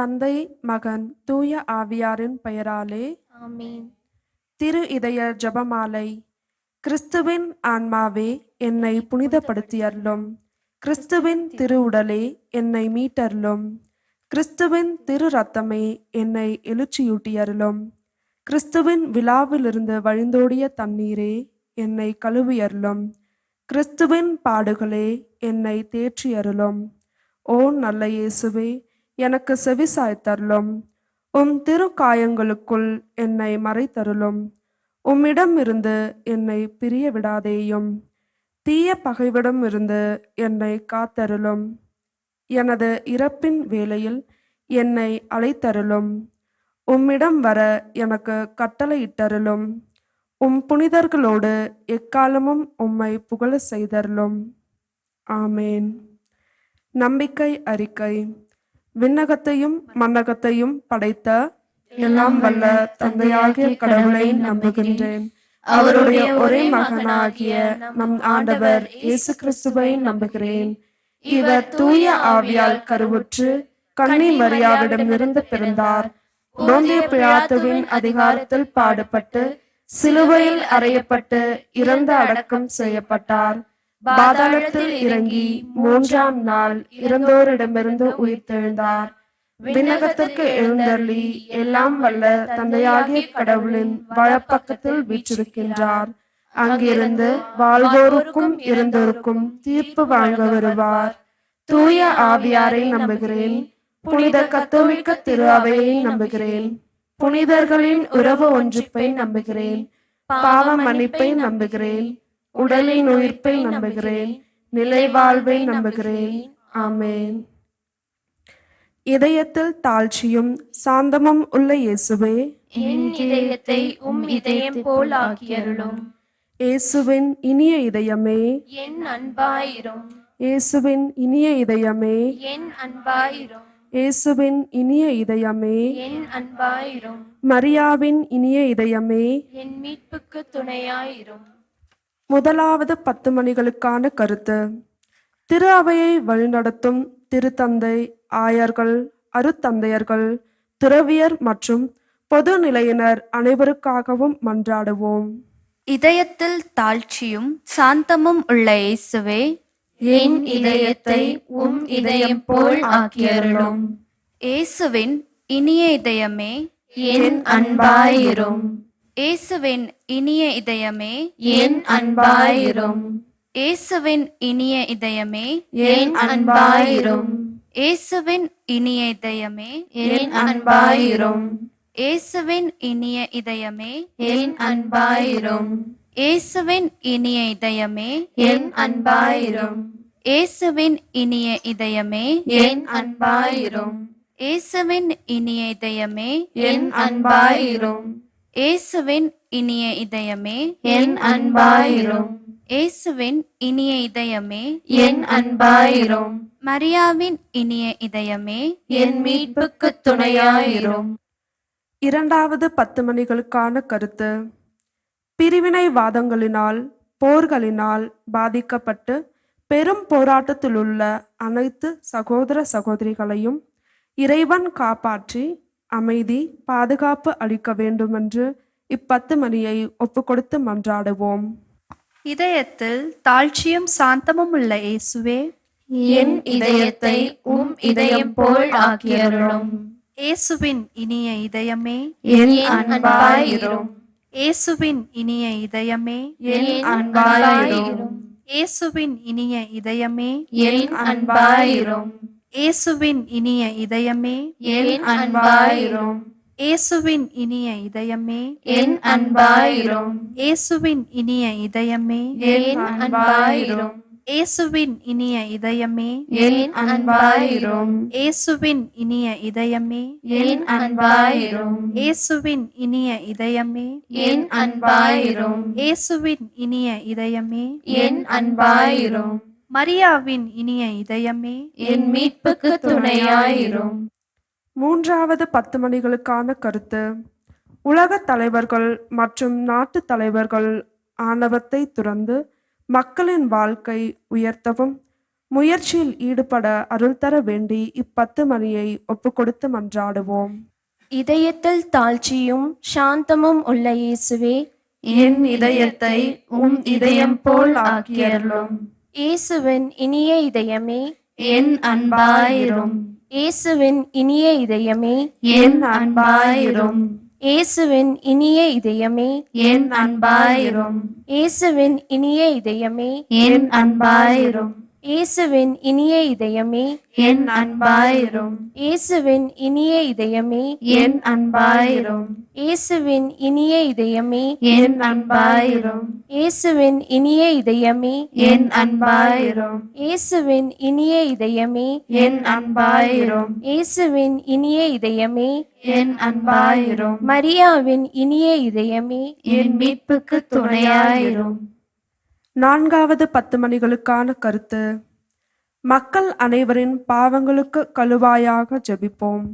தந்தை, மகன், தூய ஆவியாரின் பெயராலே ஆமென். திரு இதய ஜெபமாலை. கிறிஸ்துவின் ஆன்மாவே என்னை புனிதப்படுத்தியருளும். கிறிஸ்துவின் திரு உடலே என்னை மீட்டருளும். கிறிஸ்துவின் திரு ரத்தமே என்னை எழுச்சியூட்டியருளும். கிறிஸ்துவின் விழாவிலிருந்து வழிந்தோடிய தண்ணீரே என்னை கழுவியருளும். கிறிஸ்துவின் பாடுகளே என்னை தேற்றியருளும். ஓ நல்ல இயேசுவே, எனக்கு செவிசாய்த்தருளும். உம் திரு காயங்களுக்குள் என்னை மறைத்தருளும். உம்மிடமிருந்து என்னை பிரிய விடாதேயும். தீய பகைவிடமிருந்து என்னை காத்தருளும். எனது இறப்பின் வேளையில் என்னை அழைத்தருளும். உம்மிடம் வர எனக்கு கட்டளையிட்டருளும். உம் புனிதர்களோடு எக்காலமும் உம்மை புகழ செய்தருளும். ஆமேன். நம்பிக்கை அறிக்கை. விண்ணகத்தையும் மண்ணகத்தையும் படைத்த எல்லாம் வல்ல தந்தையாகிய கடவுளை நம்புகின்றேன். அவருடைய ஒரே மகனாகிய நம் ஆண்டவர் இயேசு கிறிஸ்துவை நம்புகிறேன். இவர் தூய ஆவியால் கருவுற்று கன்னி மரியாவிடமிருந்து பிறந்தார். போந்திய பிலாத்துவின் அதிகாரத்தில் பாடுபட்டு சிலுவையில் அறையப்பட்டு இறந்து அடக்கம் செய்யப்பட்டார். பாதாளத்தில் இறங்கி மூன்றாம் நாள் இறந்தோரிடமிருந்து உயிர்த்தெழுந்தார். விண்ணகத்திற்கு எழுந்தருளி எல்லாம் வல்ல தந்தையாகிய கடவுளின் வலப்பக்கத்தில் வீற்றிருக்கின்றார். அங்கிருந்து வாழ்வோருக்கும் இறந்தோருக்கும் தீர்ப்பு வழங்க வருவார். தூய ஆவியாரை நம்புகிறேன். புனித கத்தோலிக்க திரு அவையை நம்புகிறேன். புனிதர்களின் உறவு ஒன்றிப்பை நம்புகிறேன். பாவ மன்னிப்பை நம்புகிறேன். உடலின் உயிர்ப்பை நம்புகிறேன். நிலை வாழ்வை நம்புகிறேன். ஆமேன். இதயத்தில் தாழ்ச்சியும் சாந்தமும் உள்ள இயேசுவே, என் இதயத்தை உம் இதயம் போல் ஆக்கியருளும். இயேசுவின் இனிய இதயமே, என் அன்பாயிரும். இயேசுவின் இனிய இதயமே, என் அன்பாயிரும். இயேசுவின் இனிய இதயமே, என் அன்பாயிரும். மரியாவின் இனிய இதயமே, என் மீட்புக்கு துணையாயிரும். முதலாவது 10 மணிகளுக்கான கருத்து. திரு அவையை வழிநடத்தும் திருத்தந்தை, ஆயர்கள், அருத்தந்தையர்கள், துறவியர் மற்றும் பொது நிலையினர் அனைவருக்காகவும் மன்றாடுவோம். இதயத்தில் தாழ்ச்சியும் சாந்தமும் உள்ள இயேசுவே, என் இதயத்தை உம் இதயம் போல் ஆக்கியருளும். இயேசுவின் இனிய இதயமே, என் அன்பாயிரும். இயேசுவின் இனிய இதயமே, என் அன்பாயிரும். இயேசுவின் இனிய இதயமே, என் அன்பாயிரும். இயேசுவின் இனிய இதயமே, என் அன்பாயிரும். இயேசுவின் இனிய இதயமே, என் அன்பாயிரும். இயேசுவின் இனிய இதயமே, என் அன்பாயிரும். இயேசுவின் இனிய இதயமே, என் அன்பாயிரும். இயேசுவின் இனிய இதயமே, என் அன்பாயிரும். இயேசுவின் இனிய இதயமே, என் அன்பாயிரும். இயேசுவின் இனிய இதயமே, என் அன்பாயிரும். மரியாவின் இனிய இதயமே, என் மீட்புக்கு துணையாயிரும். இரண்டாவது 10 மணிகளுக்கான கருத்து. பிரிவினைவாதங்களினால் போர்களினால் பாதிக்கப்பட்டு பெரும் போராட்டத்திலுள்ள அனைத்து சகோதர சகோதரிகளையும் இறைவன் காப்பாற்றி அமைதி பாதுகாப்பு அளிக்க வேண்டுமென்று 10 மணியை ஒப்புக்கொடுத்து மன்றாடுவோம். இதயத்தில் தாழ்ச்சியும் சாந்தமும் உள்ள இயேசுவே, என் இதயத்தை உம் இதயம் போல் ஆக்கியருளும். இயேசுவின் இனிய இதயமே, என் அன்பாயிரும். இயேசுவின் இனிய இதயமே, என் அன்பாயிரும். இயேசுவின் இனிய இதயமே, என் அன்பாயிரும். இயேசுவின் இனிய இதயமே, என் அன்பாயிரும். இயேசுவின் இனிய இதயமே, என் அன்பாயிரும். இயேசுவின் இனிய இதயமே, என் அன்பாயிரும். இயேசுவின் இனிய இதயமே, என் அன்பாயிரும். இயேசுவின் இனிய இதயமே, என் அன்பாயிரும். இயேசுவின் இனிய இதயமே, என் அன்பாயிரும். இயேசுவின் இனிய இதயமே, என் அன்பாயிரும். மரியாவின் இனிய இதயமே, என் மீட்புக்கு துணையாயிரும். மூன்றாவது 10 மணிகளுக்கான கருத்து. உலக தலைவர்கள் மற்றும் நாட்டு தலைவர்கள் ஆணவத்தை துறந்து மக்களின் வாழ்க்கை உயர்த்தவும் முயற்சியில் ஈடுபட அருள் தர வேண்டி இப்பத்து மணியை ஒப்புக்கொடுத்து மன்றாடுவோம். இதயத்தில் தாழ்ச்சியும் சாந்தமும் உள்ள இயேசுவே, என் இதயத்தை உம் இதயம் போல் ஆக்கியருளும். இயேசுவின் இனிய இதயமே, என் அன்பாயிரும். இயேசுவின் இனிய இதயமே, என் அன்பாயிரும். இயேசுவின் இனிய இதயமே, என் அன்பாயிரும். இயேசுவின் இனிய இதயமே, என் அன்பாயிரும். இயேசுவின் இனிய இதயமே, என் அன்பாயிரும். இயேசுவின் இனிய இதயமே, என் அன்பாயிரும். இயேசுவின் இனிய இதயமே, என் அன்பாயிரும். இயேசுவின் இனிய இதயமே, என் அன்பாயிரும். இயேசுவின் இனிய இதயமே, என் அன்பாயிரும். இயேசுவின் இனிய இதயமே, என் அன்பாயிரும். மரியாவின் இனிய இதயமே, என் மீட்புக்கு துணையாயிரும். நான்காவது 10 மணிகளுக்கான கருத்து. மக்கள் அனைவரின் பாவங்களுக்கு கழுவாயாக ஜெபிப்போம்.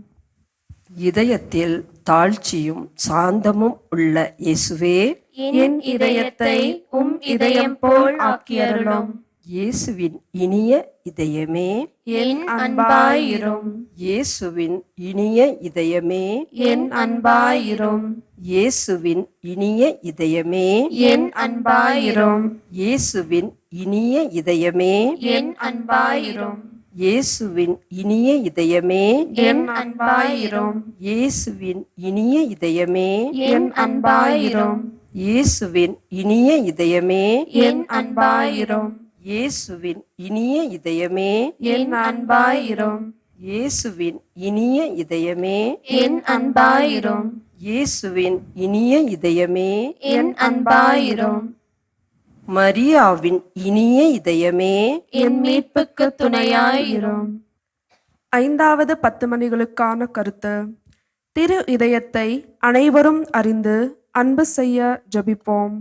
இதயத்தில் தாழ்ச்சியும் சாந்தமும் உள்ள இயேசுவே, என் இதயத்தை உம் இதயம் போல் ஆக்கியருளும். இயேசுவின் இனிய இதயமே, என் அன்பாயிரும். இயேசுவின் இனிய இதயமே, என் அன்பாயிரும். இயேசுவின் இனிய இதயமே, என் அன்பாயிரும். இயேசுவின் இனிய இதயமே, என் அன்பாயிரும். இயேசுவின் இனிய இதயமே, என் அன்பாயிரும். இயேசுவின் இனிய இதயமே, என் அன்பாயிரும். இயேசுவின் இனிய இதயமே, என் அன்பாயிரும். இயேசுவின் இனிய இதயமே, என் அன்பாயிரும். இயேசுவின் இனிய இதயமே, என் அன்பாயிரும். இயேசுவின் இனிய இதயமே, என் அன்பாயிரும். மரியாவின் இனிய இதயமே, என் மீட்புக்கு துணையாயிரும். ஐந்தாவது 10 மணிகளுக்கான கருத்து. திரு இதயத்தை அனைவரும் அறிந்து அன்பு செய்ய ஜெபிப்போம்.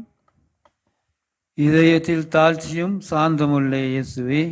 இதயத்தில் தாழ்ச்சியும் சாந்தமுள்ள இயேசுவே,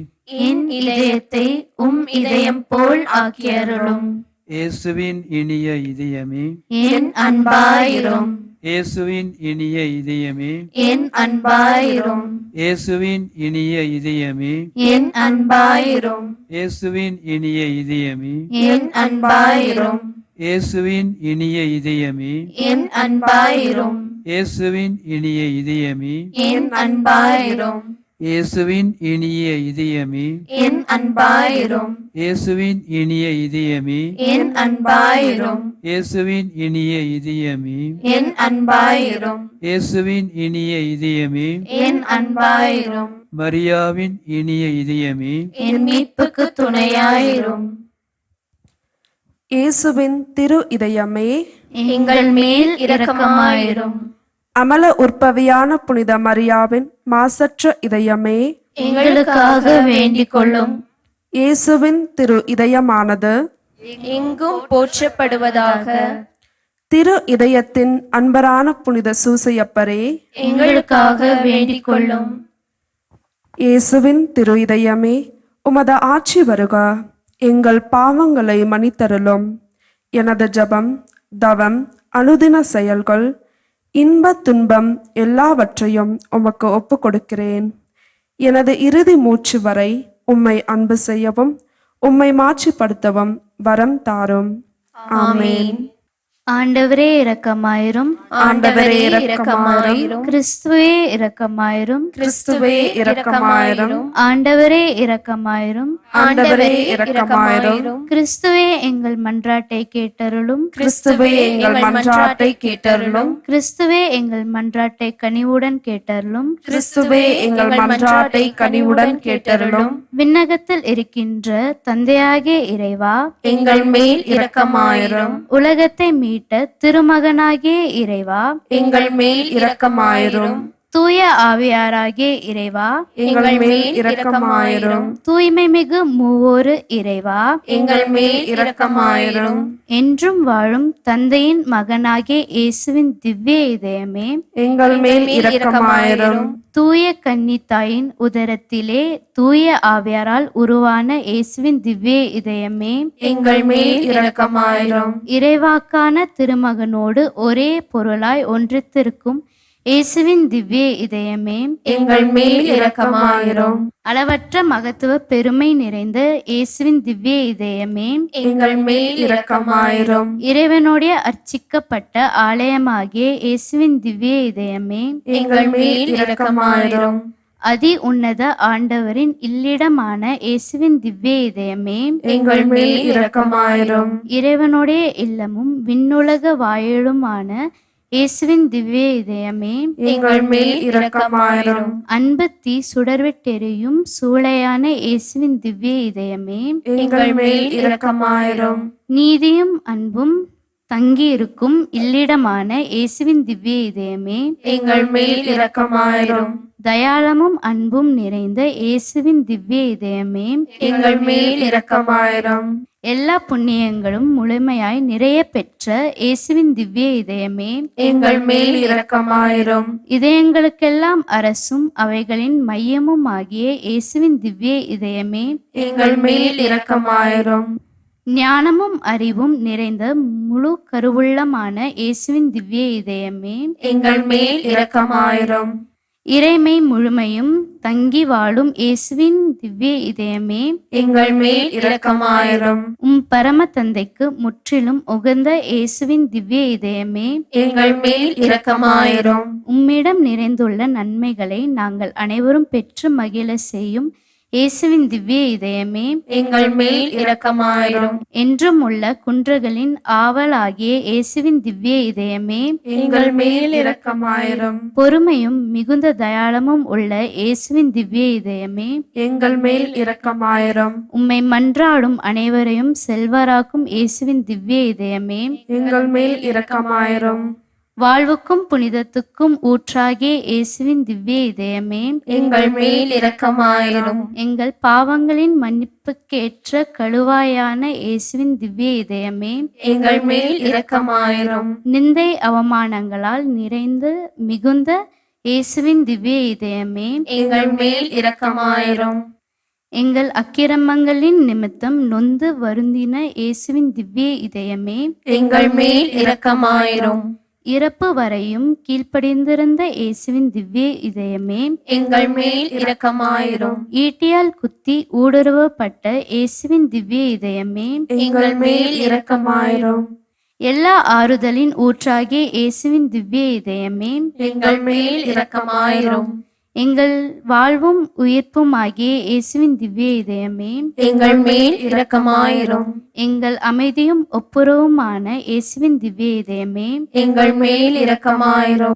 என் இதயத்தை உம் இதயம் போல் ஆக்கியருளும். இயேசுவின் இனிய இதயமே, என் அன்பாயிரும். இயேசுவின் இனிய இதயமே, என் அன்பாயிரும். இயேசுவின் இனிய இதயமே, என் அன்பாயிரும். இயேசுவின் இனிய இதயமே, என் அன்பாயிரும். இயேசுவின் இனிய இதயமே, என் அன்பாயிரும். இயேசுவின் இனிய இதயமே, என் அன்பாயிரும். இயேசுவின் இனிய இதயமே, என் அன்பாயிரும். இயேசுவின் இனிய இதயமே, என் அன்பாயிரும். இயேசுவின் இனிய இதயமே, என் அன்பாயிரும். இயேசுவின் இனிய இதயமே, என் அன்பாயிரும். மரியாவின் இனிய இதயமே, என் மீட்புக்கு துணையாயிரும். இயேசுவின் திரு இதயமே, எங்கள் மேல் இரக்கமாயிரும். அமல உற்பவியான புனித மரியாவின் மாசற்ற இதயமே, எங்களுக்காக வேண்டிக் கொள்ளும். இயேசுவின் திரு இதயமானது எங்கும் போற்றப்படுவதாக. திரு இதயத்தின் அன்பரான புனித சூசையப்பரே, எங்களுக்காக வேண்டிக் கொள்ளும். இயேசுவின் திரு இதயமே, உமது ஆட்சி வருக. எங்கள் பாவங்களை மன்னித்தருளும். எனது ஜெபம், தவம், அனுதின செயல்கள், இன்ப துன்பம் எல்லாவற்றையும் உமக்கு ஒப்பு கொடுக்கிறேன். எனது இறுதி மூச்சு வரை உம்மை அன்பு செய்யவும் உம்மை மாட்சிப்படுத்தவும் வரம் தாரும். ஆமென். ஆண்டவரே இரக்கமாயிரும். ஆண்டவரே இரக்கமாயிரும். கிறிஸ்துவே இரக்கமாயிரும். கிறிஸ்துவே இரக்கமாயிரும். ஆண்டவரே இரக்கமாயிரும். ஆண்டவரே இரக்கமாயிரும். கிறிஸ்துவே எங்கள் மன்றாட்டை கேட்டருளும். கிறிஸ்துவே எங்கள் மன்றாட்டை கேட்டருளும். கிறிஸ்துவே எங்கள் மன்றாட்டை கனிவுடன் கேட்டருளும். கிறிஸ்துவே எங்கள் மன்றாட்டை கனிவுடன் கேட்டருளும். விண்ணகத்தில் இருக்கின்ற தந்தையாகிய இறைவா, எங்கள் மேல் இரக்கமாயிரும். உலகத்தை மீட்ட திருமகனாகிய இறைவா, எங்கள் மேல் இரக்கமாயிரும். தூய ஆவியாராகிய இறைவா, எங்கள் மேல் இரக்கமாயிரும். தூய்மை மிகு மூவோரு இறைவா, எங்கள் மேல் இரக்கமாயிரும். என்றும் வாழும் தந்தையின் மகனாகிய இயேசுவின் திவ்ய இதயமே, எங்கள் மேல் இரக்கமாயிரும். தூய கன்னி தாயின் உதரத்திலே தூய ஆவியாரால் உருவான இயேசுவின் திவ்ய இதயமே, எங்கள் மேல் இரக்கமாயிரும். இறைவாக்கான திருமகனோடு ஒரே பொருளாய் ஒன்றித்திருக்கும் இயேசுவின் திவ்ய இதயமே, எங்கள் மேல் இரக்கமாயிரும். அளவற்ற மகத்துவ பெருமை நிறைந்த இயேசுவின் திவ்ய இதயமே, எங்கள் மேல் இரக்கமாயிரும். இறைவனுடைய அர்ச்சிக்கப்பட்ட ஆலயமாகிய இயேசுவின் திவ்ய இதயமே, எங்கள் மேல் இரக்கமாயிரும். அதி உன்னத ஆண்டவரின் இல்லிடமான இயேசுவின் திவ்ய இதயமே, எங்கள் மேல் இரக்கமாயிரும். இறைவனுடைய இல்லமும் விண்ணுலக வாயிலுமான இயேசுவின் திவ்ய இதயமே, எங்கள் மேல் இரக்கமாயிரும். அன்பு தீ சுடர்விட்டெரியும் சூளையான இயேசுவின் திவ்ய இதயமே, எங்கள் மேல் இரக்கமாயிரும். நீதியும் அன்பும் தங்கியிருக்கும் இல்லிடமான இயேசுவின் திவ்ய இதயமே, எங்கள் மேல் இரக்கமாயிரும். தயாளமும் அன்பும் நிறைந்த இயேசுவின் திவ்ய இதயமே, எங்கள் மேல் இரக்கமாயிரும். எல்லா புண்ணியங்களும் முழுமையாய் நிறைய பெற்ற இயேசுவின் திவ்ய இதயமே, எங்கள் மேல் இரக்கமாயிரும். இதயங்களுக்கெல்லாம் அரசும் அவைகளின் மையமும் ஆகிய இயேசுவின் திவ்ய இதயமே, எங்கள் மேல் இரக்கமாயிரும். ஞானமும் அறிவும் நிறைந்த முழு கருவுள்ளமான இயேசுவின் திவ்ய இதயமே, எங்கள் மேல் இரக்கமாயிரும். இறைமை முழுமையும் தங்கி வாழும் இயேசுவின் திவ்ய இதயமே, எங்கள் மேல் இரக்கமாயிரும். பரம தந்தைக்கு முற்றிலும் உகந்த இயேசுவின் திவ்ய இதயமே, எங்கள் மேல் இரக்கமாயிரும். உம்மிடம் நிறைந்துள்ள நன்மைகளை நாங்கள் அனைவரும் பெற்று மகிழ செய்யும் இயேசுவின் திவ்ய இதயமே, எங்கள் மேல் இரக்கமாயிரும். என்றும் உள்ள குன்றுகளின் ஆவலாகிய இயேசுவின் திவ்ய இதயமே, எங்கள் மேல் இரக்கமாயிரும். பொறுமையும் மிகுந்த தயாளமும் உள்ள இயேசுவின் திவ்ய இதயமே, எங்கள் மேல் இரக்கமாயிரும். உம்மை மன்றாடும் அனைவரையும் செல்வராக்கும் இயேசுவின் திவ்ய இதயமே, எங்கள் மேல் இரக்கமாயிரும். வாழ்வுக்கும் புனிதத்துக்கும் ஊற்றாகிய இயேசுவின் திவ்ய இதயமே, எங்கள் மேல் இரக்கமாயிரும். எங்கள் பாவங்களின் மன்னிப்புக்கேற்ற கழுவாயான இயேசுவின் திவ்ய இதயமே, எங்கள் மேல் இரக்கமாயிரும். நிந்தை அவமானங்களால் நிறைந்து மிகுந்த இயேசுவின் திவ்ய இதயமே, எங்கள் மேல் இரக்கமாயிரும். எங்கள் அக்கிரமங்களின் நிமித்தம் நொந்து வருந்தின இயேசுவின் திவ்ய இதயமே, எங்கள் மேல் இரக்கமாயிரும். இறப்பு வரையும் கீழ்ப்படிந்திருந்த இயேசுவின் திவ்ய இதயமே, எங்கள் மேல் இரக்கமாயிரும். ஈட்டியால் குத்தி ஊடுருவப்பட்ட இயேசுவின் திவ்ய இதயமே, எங்கள் மேல் இரக்கமாயிரும். எல்லா ஆறுதலின் ஊற்றாகிய இயேசுவின் திவ்ய இதயமே, எங்கள் மேல் இரக்கமாயிரும். எங்கள் வாழ்வும் உயிர்ப்பும் ஆகிய இயேசுவின் திவ்ய இதயமே, எங்கள் மேல் இரக்கமாயிரும். எங்கள் அமைதியும் ஒப்புரவுமான இயேசுவின் திவ்ய இதயமே, எங்கள் மேல் இரக்கமாயிரும்.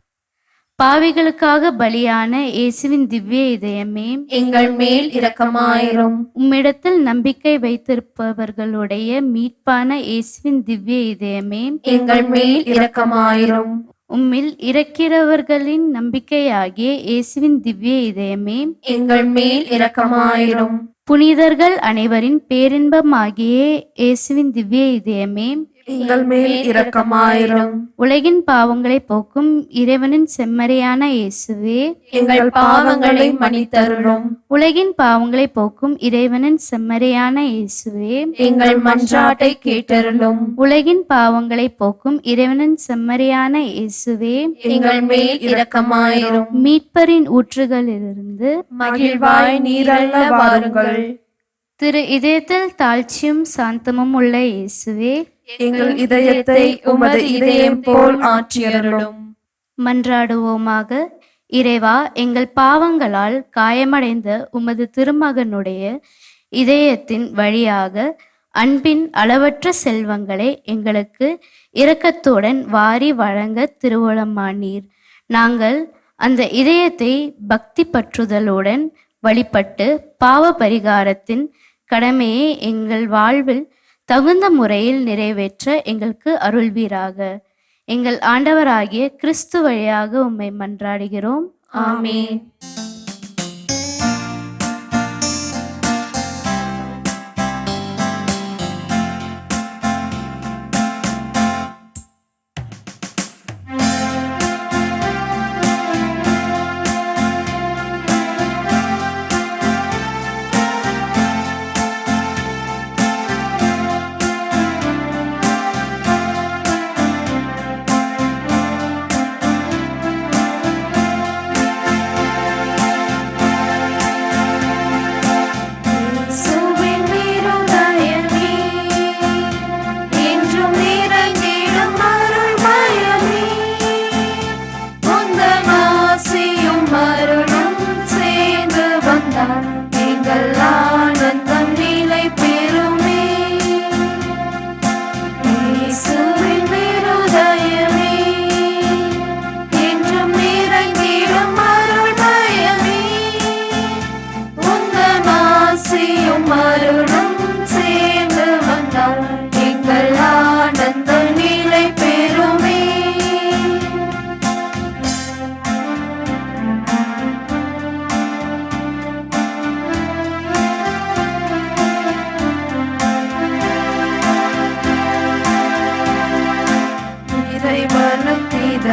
பாவிகளுக்காக பலியான இயேசுவின் திவ்ய இதயமே, எங்கள் மேல் இரக்கமாயிரும். உம்மிடத்தில் நம்பிக்கை வைத்திருப்பவர்களுடைய மீட்பான இயேசுவின் திவ்ய இதயமே, எங்கள் மேல் இரக்கமாயிரும். உம்மில் இருக்கிறவர்களின் நம்பிக்கையாகிய இயேசுவின் திவ்ய இதயமே, எங்கள் மேல் இரக்கமாயிரும். புனிதர்கள் அனைவரின் பேரின்பமாகிய இயேசுவின் திவ்ய இதயமே, எங்கள் மேல் இரக்கமாயிரும். உலகின் பாவங்களை போக்கும் இறைவனின் செம்மறியான இயேசுவே, எங்கள் பாவங்களை மன்னித்தருளும். உலகின் பாவங்களை போக்கும் இறைவனின் செம்மறியான இயேசுவே, எங்கள் மன்றாட்டை கேட்டருளும். உலகின் பாவங்களை போக்கும் இறைவனின் செம்மறியான இயேசுவே, எங்கள் மேல் இரக்கமாயிரும். மீட்பரின் ஊற்றுகளிலிருந்து மகிழ்வாய் நீரல்ல வாருங்கள். திரு இதயத்தில் தாழ்ச்சியும் சாந்தமும் உள்ள இயேசுவே, எங்கள் இதயத்தை உமது இதயம் போல் ஆற்றியருளும். மன்றாடுவோமாக. இறைவா, எங்கள் பாவங்களால் காயமடைந்த உமது திருமகனுடைய இதயத்தின் வழியாக அன்பின் அளவற்ற செல்வங்களை எங்களுக்கு இரக்கத்துடன் வாரி வழங்க திருவுளமானீர். நாங்கள் அந்த இதயத்தை பக்தி பற்றுதலுடன் வழிபட்டு பாவ பரிகாரத்தின் கடமையை எங்கள் வாழ்வில் தகுந்த முறையில் நிறைவேற்ற எங்களுக்கு அருள்வீராக. எங்கள் ஆண்டவராகிய கிறிஸ்து வழியாக உம்மை மன்றாடுகிறோம். ஆமென்.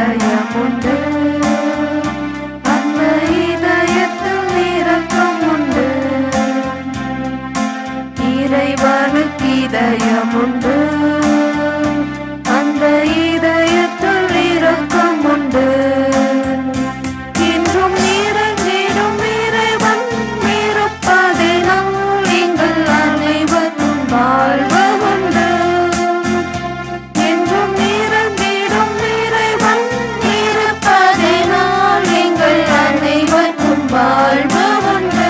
இதயமுண்டு, அந்த இதயத்தில் இரக்கம் உண்டு. இறைவனுக்கு இதயமுண்டு, அந்த இதயத்தில் இரக்கம் உண்டு. இன்றும் இறங்கிடும் இறைவன் இருப்பதினால் எங்கள் அனைவரும் வாழ்வு உண்டு. என்றும் இறங்கிடும் இறைவன் இருப்பதினால் எங்கள் அனைவரும் வாழ்வு உண்டு.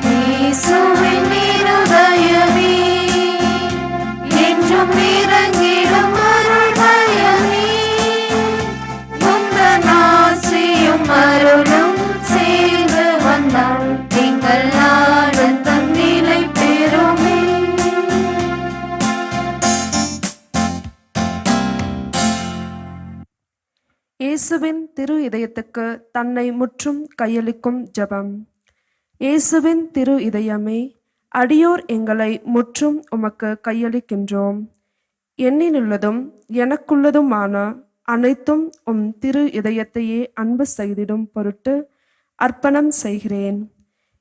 இயேசுவின் இருதயமே, என்றும் இறங்கிடும் அருள்மயமே, உந்தன் ஆசியும் அருளும் சேர்ந்து வந்தால் எங்கள் ஆனந்தம் நிலை பெறுமே. இயேசுவின் திரு இதயத்துக்கு தன்னை முற்றும் கையளிக்கும் ஜெபம். இயேசுவின் திரு இதயமே, அடியோர் எங்களை முற்றும் உமக்கு கையளிக்கின்றோம். என்னிலுள்ளதும் எனக்குள்ளதுமான அனைத்தும் உம் திரு இதயத்தையே அன்பு செய்திடும் பொருட்டு அர்ப்பணம் செய்கிறேன்.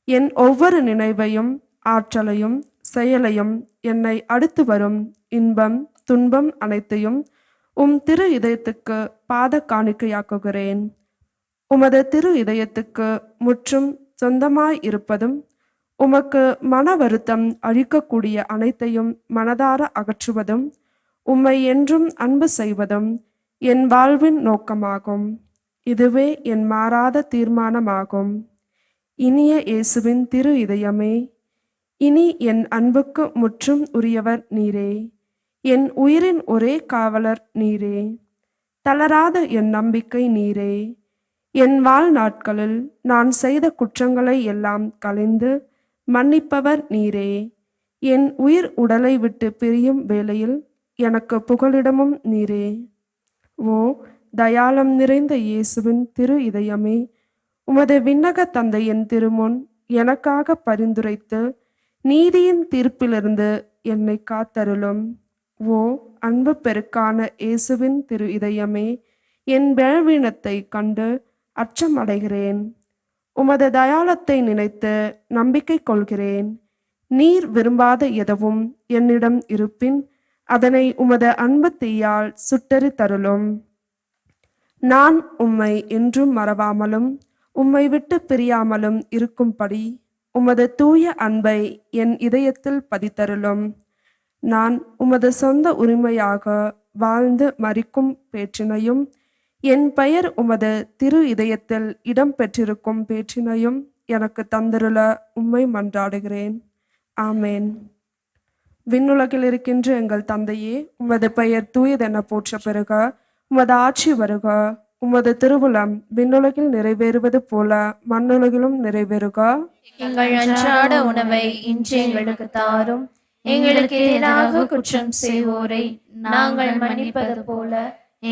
என் ஒவ்வொரு நினைவையும் ஆற்றலையும் செயலையும் என்னை அடுத்து வரும் இன்பம் துன்பம் அனைத்தையும் உம் திரு இதயத்துக்கு பாத காணிக்கையாக்குகிறேன். உமது திரு இதயத்துக்கு முற்றும் சொந்தமாய் இருப்பதும் உமக்கு மன வருத்தம் அழிக்கக்கூடிய அனைத்தையும் மனதார அகற்றுவதும் உம்மை என்றும் அன்பு செய்வதும் என் வாழ்வின் நோக்கமாகும். இதுவே என் மாறாத தீர்மானமாகும். இனிய இயேசுவின் திரு இதயமே, இனி என் அன்புக்கு முற்றும் உரியவர் நீரே. என் உயிரின் ஒரே காவலர் நீரே. தளராத என் நம்பிக்கை நீரே. என் வாழ்நாட்களில் நான் செய்த குற்றங்களை எல்லாம் களைந்து மன்னிப்பவர் நீரே. என் உயிர் உடலை விட்டு பிரியும் வேளையில் எனக்கு புகலிடமும் நீரே. ஓ தயாளம் நிறைந்த இயேசுவின் திரு இதயமே, உமது விண்ணக தந்தையின் திருமுன் எனக்காக பரிந்துரைத்து நீதியின் தீர்ப்பிலிருந்து என்னை காத்தருளும். ஓ அன்பு பெருக்கான இயேசுவின் திரு இதயமே, என் பலவீனத்தை கண்டு அச்சமடைகிறேன். உமது தயாளத்தை நினைத்து நம்பிக்கை கொள்கிறேன். நீர் விரும்பாத எதுவும் என்னிடம் இருப்பின் அதனை உமது அன்பு தீயால் சுட்டெரி தருளும். நான் உம்மை என்றும் மறவாமலும் உம்மை விட்டு பிரியாமலும் இருக்கும்படி உமது தூய அன்பை என் இதயத்தில் பதித்தருளும். நான் உமது சொந்த உரிமையாக வாழ்ந்து மரிக்கும் பேற்றினையும் என் பெயர் உமது திரு இதயத்தில் இடம் பெற்றிருக்கும் பேற்றினையும் எனக்கு தந்திருள உம்மை மன்றாடுகிறேன். ஆமேன். விண்ணுலகில் இருக்கின்ற எங்கள் தந்தையே, உமது பெயர் தூயதென போற்ற பெறுக. உமது ஆட்சி வருக. உமது திருவுளம் விண்ணுலகில் நிறைவேறுவது போல மண்ணுலகிலும் நிறைவேறுக. எங்கள் அன்றாட உணவை இன்று எங்களுக்கு தாரும். எங்களுக்கு எதிராக குற்றம் செய்வோரை நாங்கள் மன்னிப்பது போல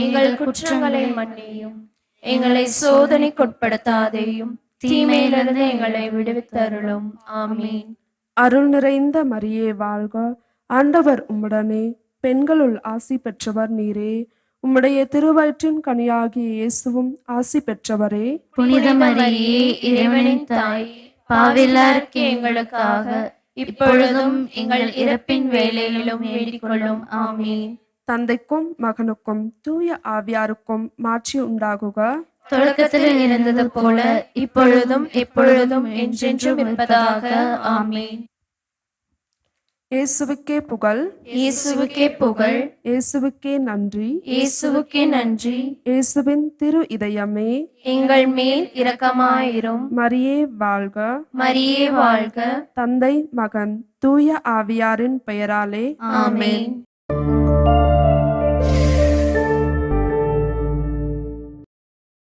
எங்கள் குற்றங்களை மன்னியும். எங்களை சோதனைக்குட்படுத்தாதேயும், தீமையிலிருந்து எங்களை விடுவித்தருளும். ஆமீன். அருள் நிறைந்த மரியே வாழ்க. ஆண்டவர் உம்முடனே, பெண்களுள் ஆசி பெற்றவர் நீரே. உம்முடைய திருவயிற்றின் கனியாகிய இயேசுவும் ஆசி பெற்றவரே. புனித மரியே, இறைவனின் தாய், பாவிலாருக்கு எங்களுக்காக இப்பொழுதும் எங்கள் இறப்பின் வேளையிலும் வேண்டிக் கொள்ளும். ஆமீன். தந்தைக்கும் மகனுக்கும் தூய ஆவியாருக்கும் மாட்சி உண்டாகுக. தொடக்கத்தில் இருந்தது போல இப்பொழுதும் எப்பொழுதும் என்றென்றும் இருப்பதாக. ஆமீன். இயேசுவுக்கே புகழ். இயேசுவுக்கே புகழ். இயேசுவுக்கே நன்றி. இயேசுவுக்கே நன்றி. இயேசுவின் திரு இதயமே, எங்கள் மேல் இரக்கமாயிரும். மரியே வாழ்க. மரியே வாழ்க. தந்தை மகன் தூய ஆவியாரின் பெயராலே ஆமீன்.